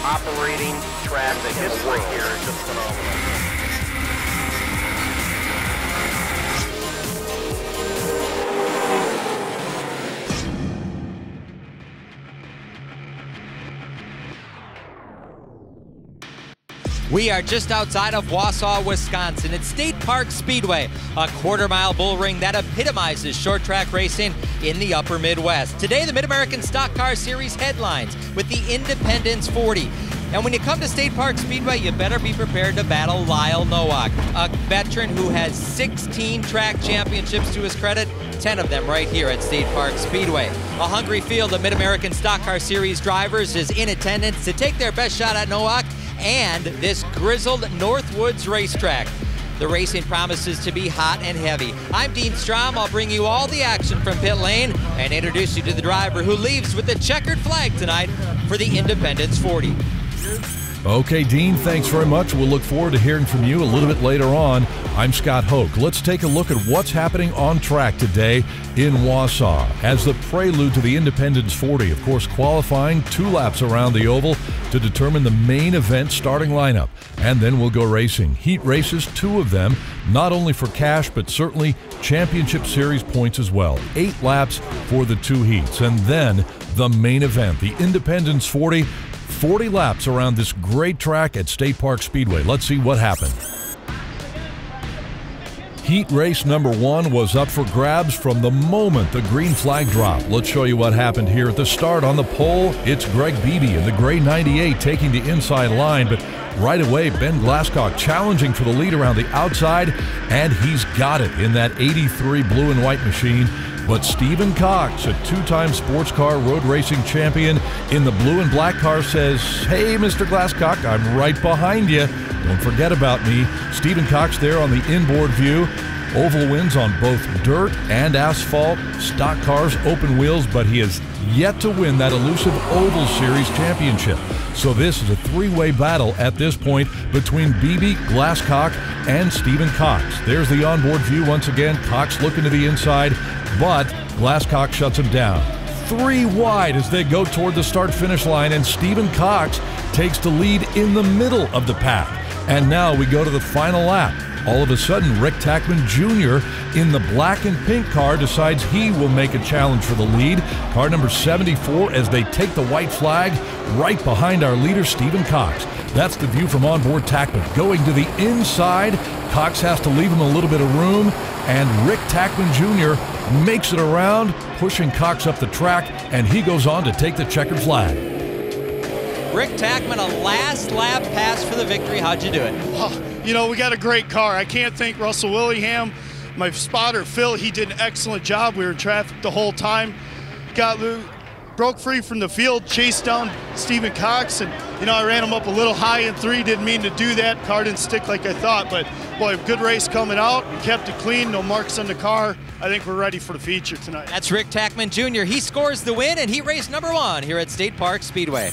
operating track. The history here is just phenomenal. We are just outside of Wausau, Wisconsin at State Park Speedway, a quarter-mile bull ring that epitomizes short track racing in the upper Midwest. Today, the Mid-American Stock Car Series headlines with the Independence 40. And when you come to State Park Speedway, you better be prepared to battle Lyle Nowak, a veteran who has 16 track championships to his credit, 10 of them right here at State Park Speedway. A hungry field of Mid-American Stock Car Series drivers is in attendance to take their best shot at Nowak and this grizzled Northwoods racetrack. The racing promises to be hot and heavy. I'm Dean Strom. I'll bring you all the action from pit lane and introduce you to the driver who leaves with the checkered flag tonight for the Independence 40. Okay, Dean, thanks very much. We'll look forward to hearing from you a little bit later on. I'm Scott Hoke. Let's take a look at what's happening on track today in Wausau as the prelude to the Independence 40. Of course, qualifying 2 laps around the oval to determine the main event starting lineup. And then we'll go racing. Heat races, 2 of them, not only for cash, but certainly championship series points as well. 8 laps for the 2 heats. And then the main event, the Independence 40. 40 laps around this great track at State Park Speedway. Let's see what happened. Heat race number 1 was up for grabs from the moment the green flag dropped. Let's show you what happened here at the start. On the pole, it's Greg Beebe in the gray 98 taking the inside line, but right away, Ben Glasscock challenging for the lead around the outside, and he's got it in that 83 blue and white machine. But Stephen Cox, a 2-time sports car road racing champion in the blue and black car, says, "Hey, Mr. Glasscock, I'm right behind you. Don't forget about me." Stephen Cox there on the inboard view. Oval wins on both dirt and asphalt, stock cars, open wheels, but he has yet to win that elusive Oval Series championship. So this is a 3-way battle at this point between Beebe, Glasscock, and Stephen Cox. There's the onboard view once again. Cox looking to the inside, but Glasscock shuts him down. 3 wide as they go toward the start-finish line, and Stephen Cox takes the lead in the middle of the pack. And now we go to the final lap. All of a sudden, Rick Tackman Jr. in the black and pink car decides he will make a challenge for the lead. Car number 74 as they take the white flag right behind our leader, Stephen Cox. That's the view from onboard Tackman. Going to the inside, Cox has to leave him a little bit of room, and Rick Tackman Jr. makes it around, pushing Cox up the track, and he goes on to take the checkered flag. Rick Tackman, a last lap pass for the victory. How'd you do it? Oh, you know, we got a great car. I can't thank Russell Willingham, my spotter, Phil. He did an excellent job. We were in traffic the whole time. Broke free from the field, chased down Stephen Cox, and, you know, I ran him up a little high in 3. Didn't mean to do that. Car didn't stick like I thought, but, boy, good race coming out. We kept it clean, no marks on the car. I think we're ready for the feature tonight. That's Rick Tackman Jr. He scores the win in heat race number 1 here at State Park Speedway.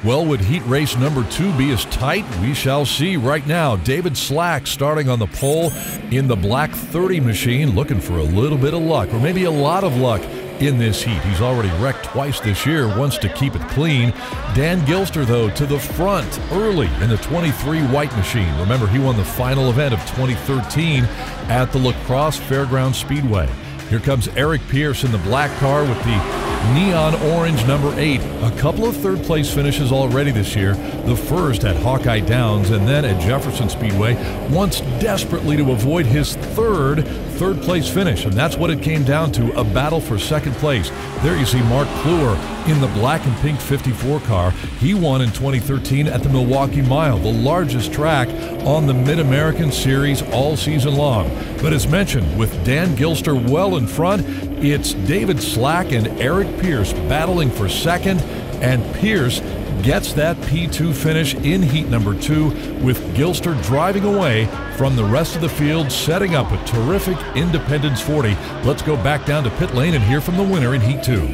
Well, would heat race number 2 be as tight? We shall see right now. David Slack starting on the pole in the black 30 machine, looking for a little bit of luck, or maybe a lot of luck in this heat. He's already wrecked twice this year, wants to keep it clean. Dan Gilster, though, to the front early in the 23 white machine. Remember, he won the final event of 2013 at the La Crosse Fairgrounds Speedway. Here comes Eric Pierce in the black car with the neon orange number 8. A couple of third-place finishes already this year. The first at Hawkeye Downs and then at Jefferson Speedway. Wants desperately to avoid his third-place finish, and that's what it came down to, a battle for second place. There you see Mark Kluwer in the black and pink 54 car. He won in 2013 at the Milwaukee Mile, the largest track on the Mid-American Series all season long. But as mentioned, with Dan Gilster well in front, it's David Slack and Eric Pierce battling for second, and Pierce gets that P2 finish in heat number 2 with Gilster driving away from the rest of the field, setting up a terrific Independence 40. Let's go back down to pit lane and hear from the winner in heat 2.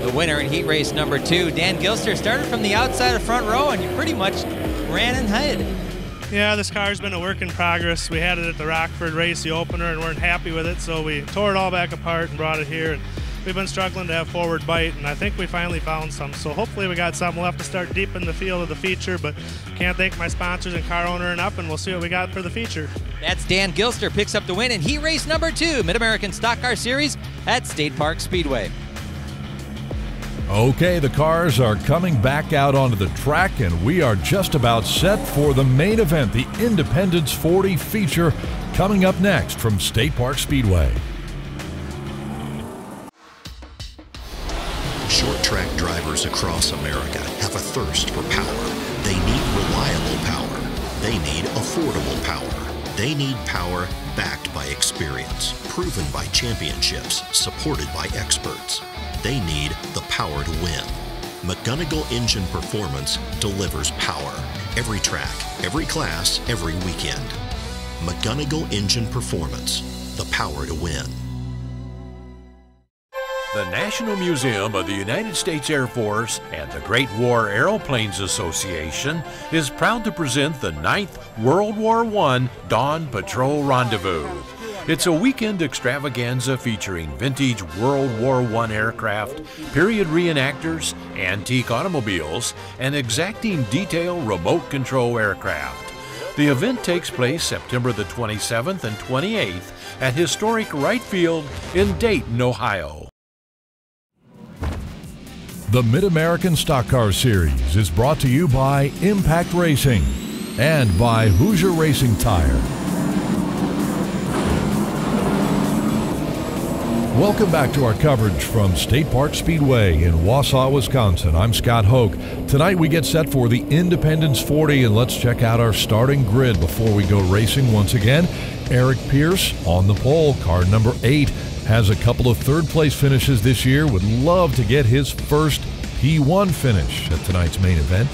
The winner in heat race number 2, Dan Gilster, started from the outside of front row and you pretty much ran and hid. Yeah, this car's been a work in progress. We had it at the Rockford race, the opener, and weren't happy with it, so we tore it all back apart and brought it here. And we've been struggling to have forward bite, and I think we finally found some. So hopefully we got something. We'll have to start deep in the field of the feature, but can't thank my sponsors and car owner enough, and we'll see what we got for the feature. That's Dan Gilster picks up the win, and he raced number 2 Mid-American Stock Car Series at State Park Speedway. Okay, the cars are coming back out onto the track, and we are just about set for the main event, the Independence 40 feature, coming up next from State Park Speedway. Short track drivers across America have a thirst for power. They need reliable power. They need affordable power. They need power backed by experience, proven by championships, supported by experts. They need the power to win. McGonigal Engine Performance delivers power. Every track, every class, every weekend. McGonigal Engine Performance, the power to win. The National Museum of the United States Air Force and the Great War Airplanes Association is proud to present the 9th World War I Dawn Patrol Rendezvous. It's a weekend extravaganza featuring vintage World War I aircraft, period reenactors, antique automobiles, and exacting detail remote control aircraft. The event takes place September the 27th and 28th at historic Wright Field in Dayton, Ohio. The Mid-American Stock Car Series is brought to you by Impact Racing and by Hoosier Racing Tire. Welcome back to our coverage from State Park Speedway in Wausau, Wisconsin. I'm Scott Hoke. Tonight we get set for the Independence 40, and let's check out our starting grid before we go racing once again. Eric Pierce on the pole, car number 8, has a couple of third-place finishes this year, would love to get his first P1 finish at tonight's main event.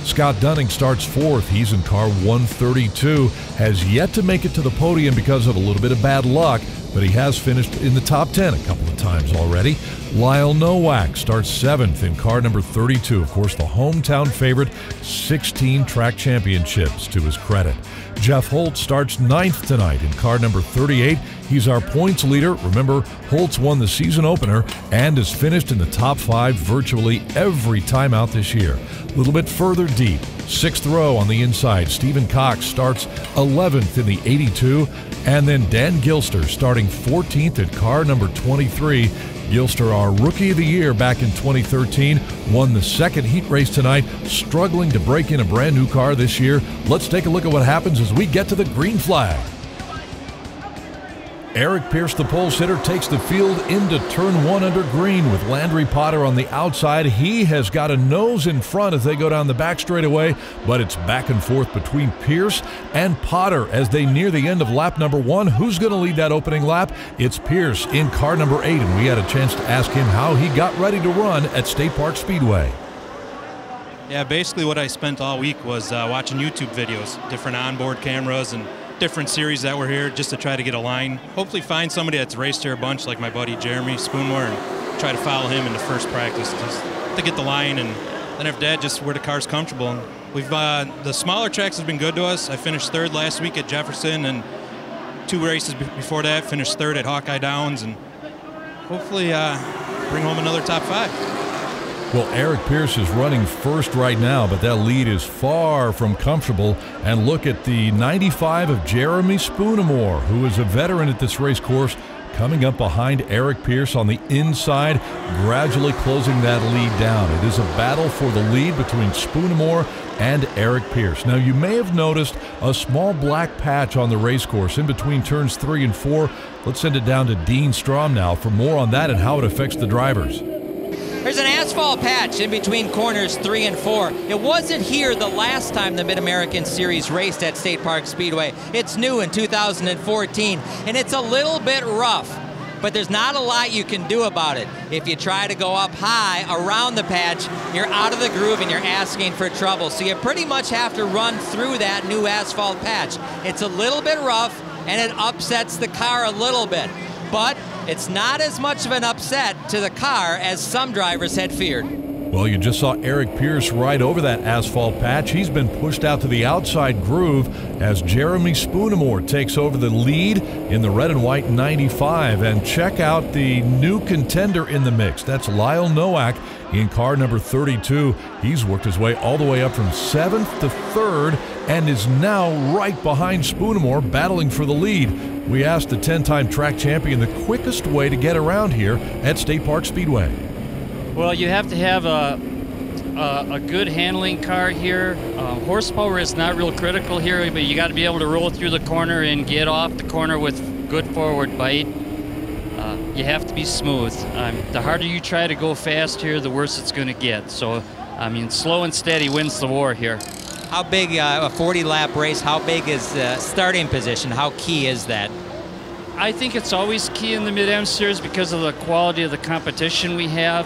Scott Dunning starts 4th. He's in car 132, has yet to make it to the podium because of a little bit of bad luck, but he has finished in the top 10 a couple of times already. Lyle Nowak starts 7th in car number 32. Of course, the hometown favorite, 16 track championships to his credit. Jeff Holt starts 9th tonight in car number 38. He's our points leader. Remember, Holtz won the season opener and has finished in the top 5 virtually every time out this year. A little bit further deep, 6th row on the inside, Stephen Cox starts 11th in the 82. And then Dan Gilster starting 14th at car number 23. Gilster, our Rookie of the Year back in 2013, won the second heat race tonight, struggling to break in a brand new car this year. Let's take a look at what happens as we get to the green flag. Eric Pierce, the pole sitter, takes the field into turn 1 under green with Landry Potter on the outside. He has got a nose in front as they go down the back straightaway, but it's back and forth between Pierce and Potter as they near the end of lap number 1. Who's going to lead that opening lap? It's Pierce in car number 8, and we had a chance to ask him how he got ready to run at State Park Speedway. Yeah, basically what I spent all week was watching YouTube videos, different onboard cameras and different series that were here just to try to get a line. Hopefully find somebody that's raced here a bunch like my buddy Jeremy Spoonmore and try to follow him in the first practice just to get the line, and then after that just where the car's comfortable. And we've the smaller tracks have been good to us. I finished 3rd last week at Jefferson, and 2 races before that finished 3rd at Hawkeye Downs, and hopefully bring home another top 5. Well, Eric Pierce is running first right now, but that lead is far from comfortable. And look at the 95 of Jeremy Spoonamore, who is a veteran at this race course, coming up behind Eric Pierce on the inside, gradually closing that lead down. It is a battle for the lead between Spoonamore and Eric Pierce. Now, you may have noticed a small black patch on the race course in between turns 3 and 4. Let's send it down to Dean Strom now for more on that and how it affects the drivers. There's an asphalt patch in between corners 3 and 4. It wasn't here the last time the Mid-American Series raced at State Park Speedway. It's new in 2014, and it's a little bit rough, but there's not a lot you can do about it. If you try to go up high around the patch, you're out of the groove and you're asking for trouble. So you pretty much have to run through that new asphalt patch. It's a little bit rough, and it upsets the car a little bit, but it's not as much of an upset to the car as some drivers had feared. Well, you just saw Eric Pierce ride over that asphalt patch. He's been pushed out to the outside groove as Jeremy Spoonamore takes over the lead in the red and white 95. And check out the new contender in the mix. That's Lyle Nowak in car number 32. He's worked his way all the way up from 7th to 3rd and is now right behind Spoonamore, battling for the lead. We asked the 10-time track champion the quickest way to get around here at State Park Speedway. Well, you have to have a good handling car here. Horsepower is not real critical here, but you got to be able to roll through the corner and get off the corner with good forward bite. You have to be smooth. The harder you try to go fast here, the worse it's going to get. So, I mean, slow and steady wins the war here. How big, a 40-lap race, how big is starting position? How key is that? I think it's always key in the Mid-Am Series because of the quality of the competition we have.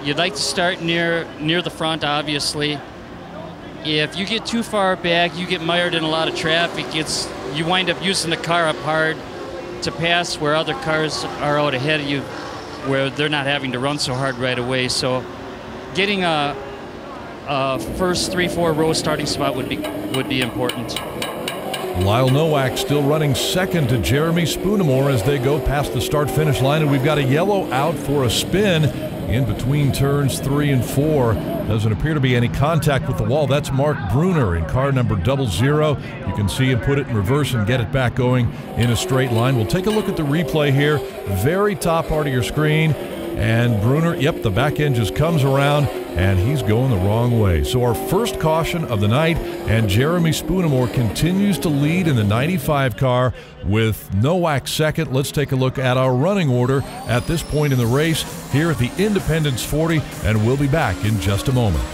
You'd like to start near the front, obviously. If you get too far back, you get mired in a lot of traffic. You wind up using the car up hard to pass where other cars are out ahead of you, where they're not having to run so hard right away. So getting a first 3-4 row starting spot would be important. Lyle Nowak still running second to Jeremy Spoonamore as they go past the start-finish line, and we've got a yellow out for a spin in between turns 3 and 4. Doesn't appear to be any contact with the wall. That's Mark Bruner in car number 00. You can see him put it in reverse and get it back going in a straight line. We'll take a look at the replay here. Very top part of your screen. And Bruner, yep, the back end just comes around, and he's going the wrong way. So our first caution of the night, and Jeremy Spoonamore continues to lead in the 95 car with Nowak second. Let's take a look at our running order at this point in the race here at the Independence 40, and we'll be back in just a moment.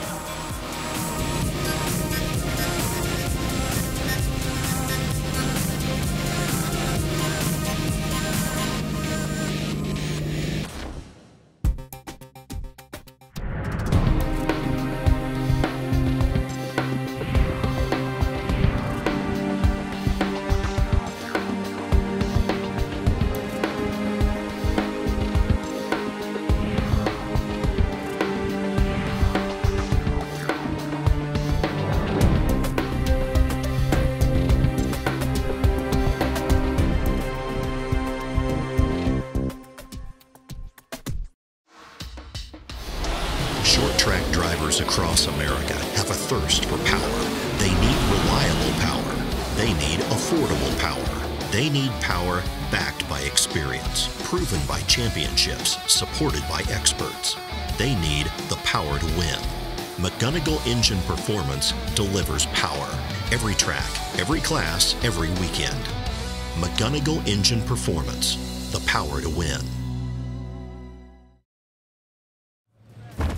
Short track drivers across America have a thirst for power. They need reliable power. They need affordable power. They need power backed by experience, proven by championships, supported by experts. They need the power to win. McGonigal Engine Performance delivers power. Every track, every class, every weekend. McGonigal Engine Performance, the power to win.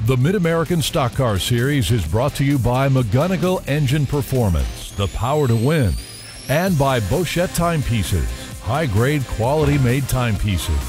The Mid-American Stock Car Series is brought to you by McGonigal Engine Performance, the power to win, and by Bochette Timepieces, high-grade, quality-made timepieces.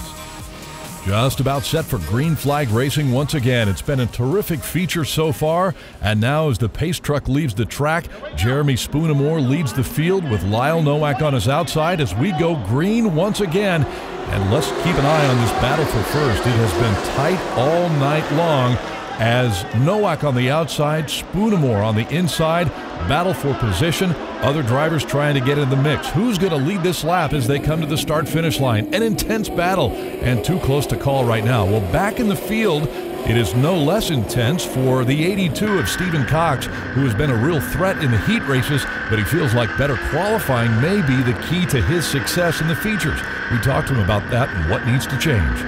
Just about set for green flag racing once again. It's been a terrific feature so far, and now as the pace truck leaves the track, Jeremy Spoonamore leads the field with Lyle Nowak on his outside as we go green once again. And let's keep an eye on this battle for first. It has been tight all night long as Nowak on the outside, Spoonamore on the inside, battle for position. Other drivers trying to get in the mix. Who's going to lead this lap as they come to the start-finish line? An intense battle, and too close to call right now. Well, back in the field, it is no less intense for the 82 of Stephen Cox, who has been a real threat in the heat races, but he feels like better qualifying may be the key to his success in the features. We talked to him about that and what needs to change.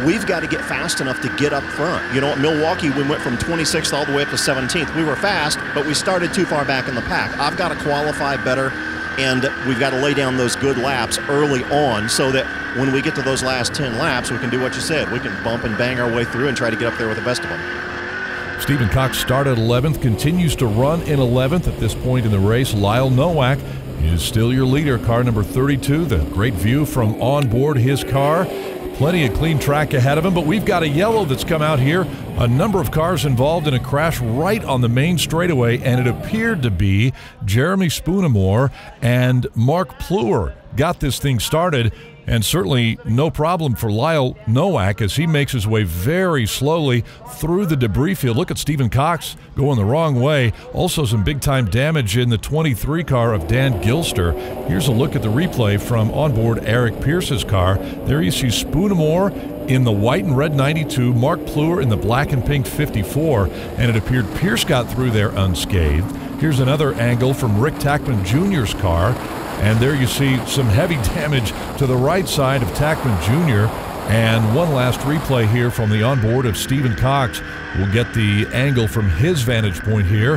We've got to get fast enough to get up front. You know, at Milwaukee, we went from 26th all the way up to 17th. We were fast, but we started too far back in the pack. I've got to qualify better, and we've got to lay down those good laps early on so that when we get to those last 10 laps, we can do what you said. We can bump and bang our way through and try to get up there with the best of them. Stephen Cox started 11th, continues to run in 11th at this point in the race. Lyle Nowak is still your leader, car number 32. The great view from on board his car. Plenty of clean track ahead of him, but we've got a yellow that's come out here. A number of cars involved in a crash right on the main straightaway, and it appeared to be Jeremy Spoonamore and Mark Pluer got this thing started. And certainly no problem for Lyle Nowak as he makes his way very slowly through the debris field. Look at Stephen Cox going the wrong way. Also some big-time damage in the 23 car of Dan Gilster. Here's a look at the replay from onboard Eric Pierce's car. There you see Spoonamore in the white and red 92, Mark Pleuer in the black and pink 54, and it appeared Pierce got through there unscathed. Here's another angle from Rick Tackman Jr.'s car. And there you see some heavy damage to the right side of Tackman Jr. And one last replay here from the onboard of Stephen Cox. We'll get the angle from his vantage point here.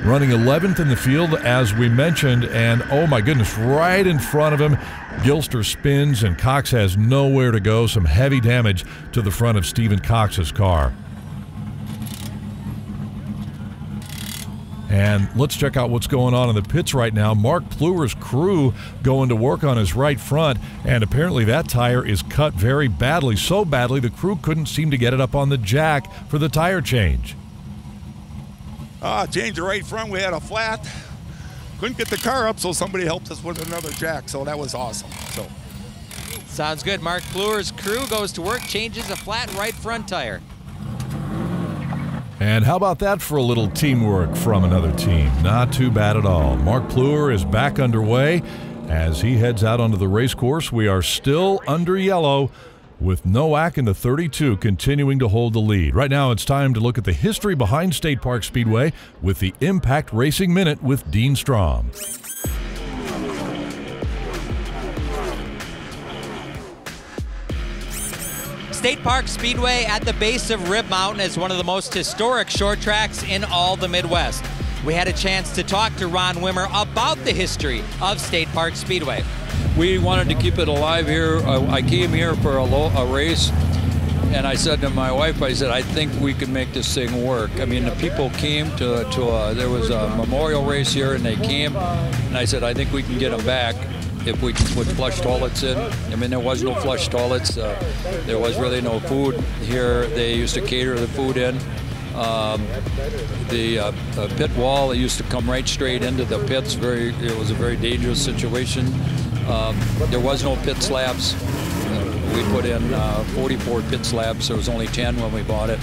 Running 11th in the field, as we mentioned, and oh my goodness, right in front of him, Gilster spins and Cox has nowhere to go. Some heavy damage to the front of Stephen Cox's car. And let's check out what's going on in the pits right now. Mark Pleuer's crew going to work on his right front, and apparently that tire is cut very badly. So badly the crew couldn't seem to get it up on the jack for the tire change. Changed the right front. We had a flat. Couldn't get the car up, so somebody helped us with another jack, so that was awesome. So Sounds good. Mark Pleuer's crew goes to work, changes a flat right front tire. And how about that for a little teamwork from another team? Not too bad at all. Mark Pleuer is back underway. As he heads out onto the race course, we are still under yellow with Nowak in the 32 continuing to hold the lead. Right now it's time to look at the history behind State Park Speedway with the Impact Racing Minute with Dean Strom. State Park Speedway at the base of Rib Mountain is one of the most historic short tracks in all the Midwest. We had a chance to talk to Ron Wimmer about the history of State Park Speedway. We wanted to keep it alive here. I came here for a race, and I said to my wife, I said, I think we can make this thing work. I mean, the people came there was a memorial race here, and they came, and I said, I think we can get them back if we can put flush toilets in. I mean, there was no flush toilets. There was really no food here. They used to cater the food in. The pit wall, they used to come right straight into the pits. It was a very dangerous situation. There was no pit slabs. We put in 44 pit slabs. There was only 10 when we bought it.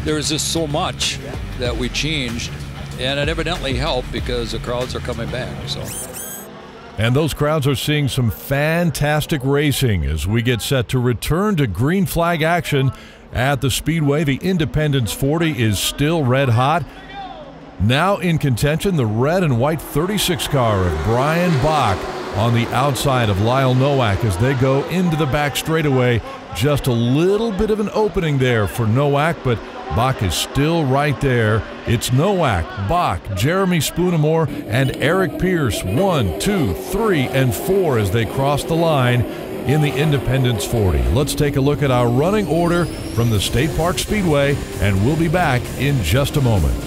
There was just so much that we changed, and it evidently helped because the crowds are coming back. So. And those crowds are seeing some fantastic racing as we get set to return to green flag action at the Speedway. The Independence 40 is still red hot. Now in contention, the red and white 36 car of Brian Bach on the outside of Lyle Nowak as they go into the back straightaway. Just a little bit of an opening there for Nowak, but Bach is still right there. It's Nowak, Bach, Jeremy Spoonamore, and Eric Pierce, 1, 2, 3, and 4 as they cross the line in the Independence 40. Let's take a look at our running order from the State Park Speedway, and we'll be back in just a moment.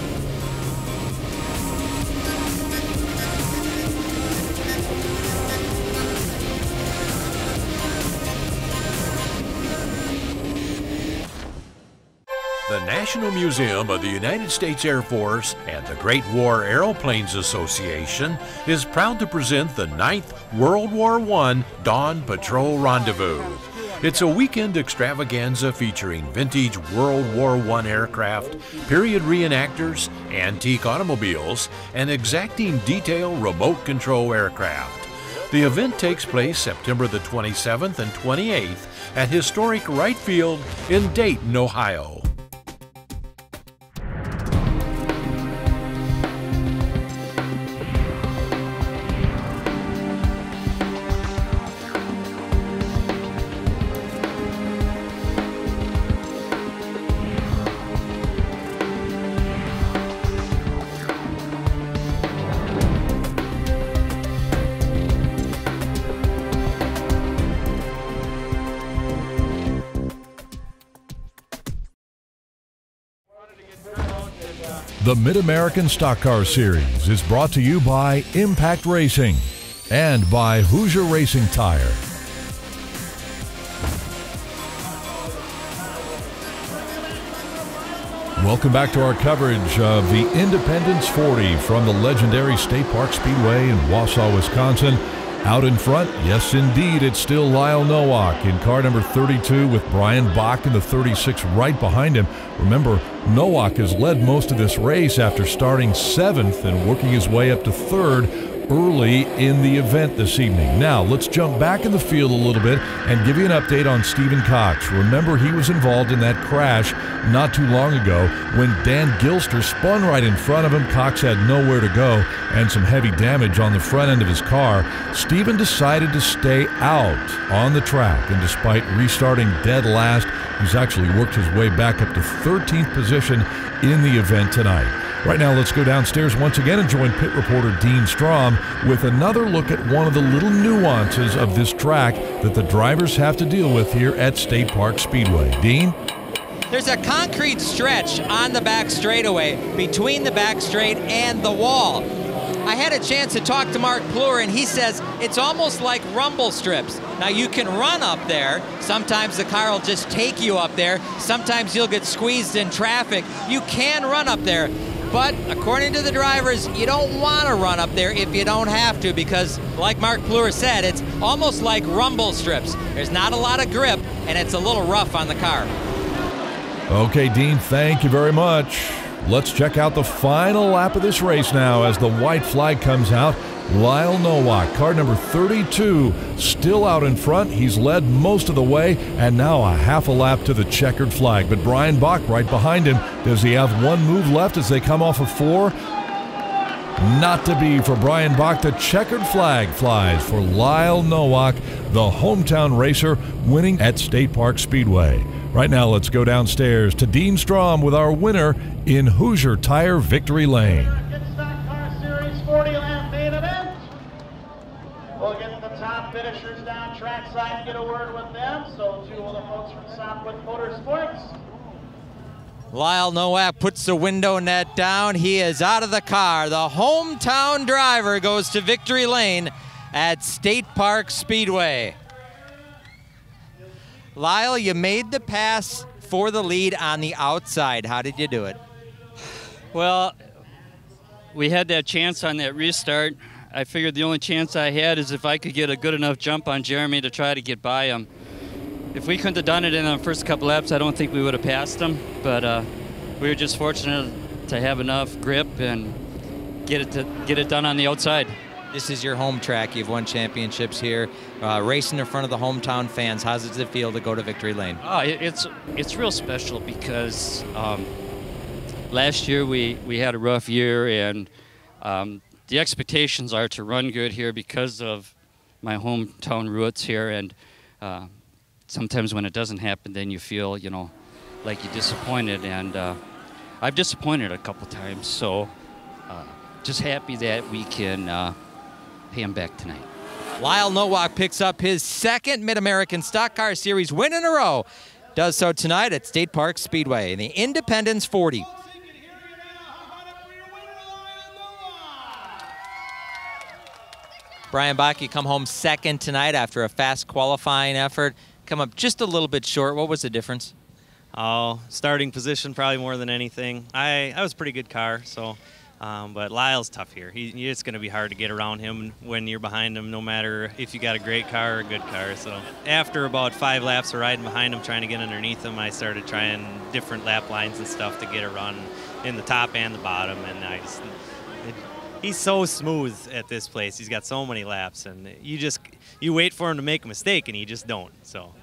The National Museum of the United States Air Force and the Great War Airplanes Association is proud to present the 9th World War I Dawn Patrol Rendezvous. It's a weekend extravaganza featuring vintage World War I aircraft, period reenactors, antique automobiles, and exacting detail remote control aircraft. The event takes place September the 27th and 28th at historic Wright Field in Dayton, Ohio. The Mid-American Stock Car Series is brought to you by Impact Racing and by Hoosier Racing Tire. Welcome back to our coverage of the Independence 40 from the legendary State Park Speedway in Wausau, Wisconsin. Out in front, yes indeed, it's still Lyle Nowak in car number 32 with Brian Bach in the 36 right behind him. Remember, Nowak has led most of this race after starting 7th and working his way up to 3rd early in the event this evening. Now, let's jump back in the field a little bit and give you an update on Stephen Cox. Remember, he was involved in that crash not too long ago when Dan Gilster spun right in front of him. Cox had nowhere to go and some heavy damage on the front end of his car. Stephen decided to stay out on the track, and despite restarting dead last, he's actually worked his way back up to 13th position in the event tonight. Right now, let's go downstairs once again and join pit reporter Dean Strom with another look at one of the little nuances of this track that the drivers have to deal with here at State Park Speedway. Dean? There's a concrete stretch on the back straightaway between the back straight and the wall. I had a chance to talk to Mark Plur, and he says it's almost like rumble strips. Now, you can run up there. Sometimes the car will just take you up there. Sometimes you'll get squeezed in traffic. You can run up there. But according to the drivers, you don't want to run up there if you don't have to, because like Mark Plur said, it's almost like rumble strips. There's not a lot of grip, and it's a little rough on the car. Okay, Dean, thank you very much. Let's check out the final lap of this race now as the white flag comes out. Lyle Nowak, car number 32, still out in front. He's led most of the way, and now a half a lap to the checkered flag. But Brian Bach right behind him. Does he have one move left as they come off of 4? Not to be for Brian Bach. The checkered flag flies for Lyle Nowak, the hometown racer, winning at State Park Speedway. Right now, let's go downstairs to Dean Strom with our winner in Hoosier Tire Victory Lane. We'll get the top finishers down trackside and get a word with them. So two of the folks from Sopwith Motorsports. Lyle Nowak puts the window net down. He is out of the car. The hometown driver goes to victory lane at State Park Speedway. Lyle, you made the pass for the lead on the outside. How did you do it? Well, we had that chance on that restart. I figured the only chance I had is if I could get a good enough jump on Jeremy to try to get by him. If we couldn't have done it in the first couple laps, I don't think we would have passed him. But we were just fortunate to have enough grip and get it done on the outside. This is your home track. You've won championships here, racing in front of the hometown fans. How does it feel to go to victory lane? Oh, it's real special because last year we had a rough year, and the expectations are to run good here because of my hometown roots here, and sometimes when it doesn't happen, then you feel, you know, like you're disappointed, and I've disappointed a couple times, so just happy that we can pay him back tonight. Lyle Nowak picks up his second Mid-American Stock Car Series win in a row. Does so tonight at State Park Speedway in the Independence 40. Brian Bach, you come home second tonight after a fast qualifying effort. Come up just a little bit short. What was the difference? Oh, starting position probably more than anything. I was a pretty good car, so, but Lyle's tough here. It's going to be hard to get around him when you're behind him, no matter if you got a great car or a good car. So after about 5 laps of riding behind him, trying to get underneath him, I started trying different lap lines and stuff to get a run in the top and the bottom, and he's so smooth at this place. He's got so many laps, and you wait for him to make a mistake, and he just don't. So,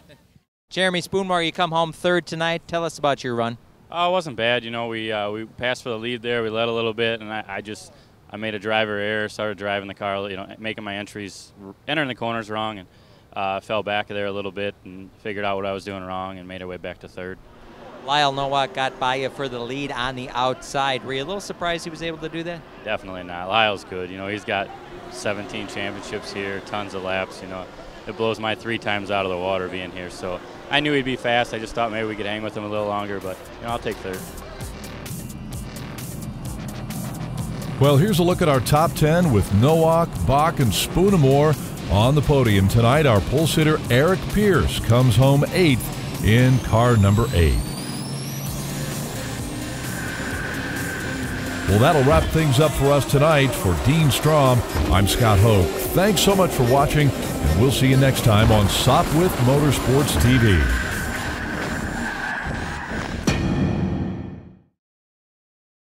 Jeremy Spoonmore, you come home third tonight. Tell us about your run. It wasn't bad. You know, we passed for the lead there. We led a little bit, and I made a driver error. Started driving the car, you know, making my entries, entering the corners wrong, and fell back there a little bit and figured out what I was doing wrong and made our way back to third. Lyle Nowak got by you for the lead on the outside. Were you a little surprised he was able to do that? Definitely not. Lyle's good. You know, he's got 17 championships here, tons of laps. You know, it blows my 3 times out of the water being here. So I knew he'd be fast. I just thought maybe we could hang with him a little longer, but you know, I'll take third. Well, here's a look at our top 10 with Nowak, Bach, and Spoonamore on the podium tonight. Our pole sitter Eric Pierce comes home 8th in car number 8. Well, that'll wrap things up for us tonight. For Dean Strom, I'm Scott Hoke. Thanks so much for watching, and we'll see you next time on Sopwith Motorsports TV.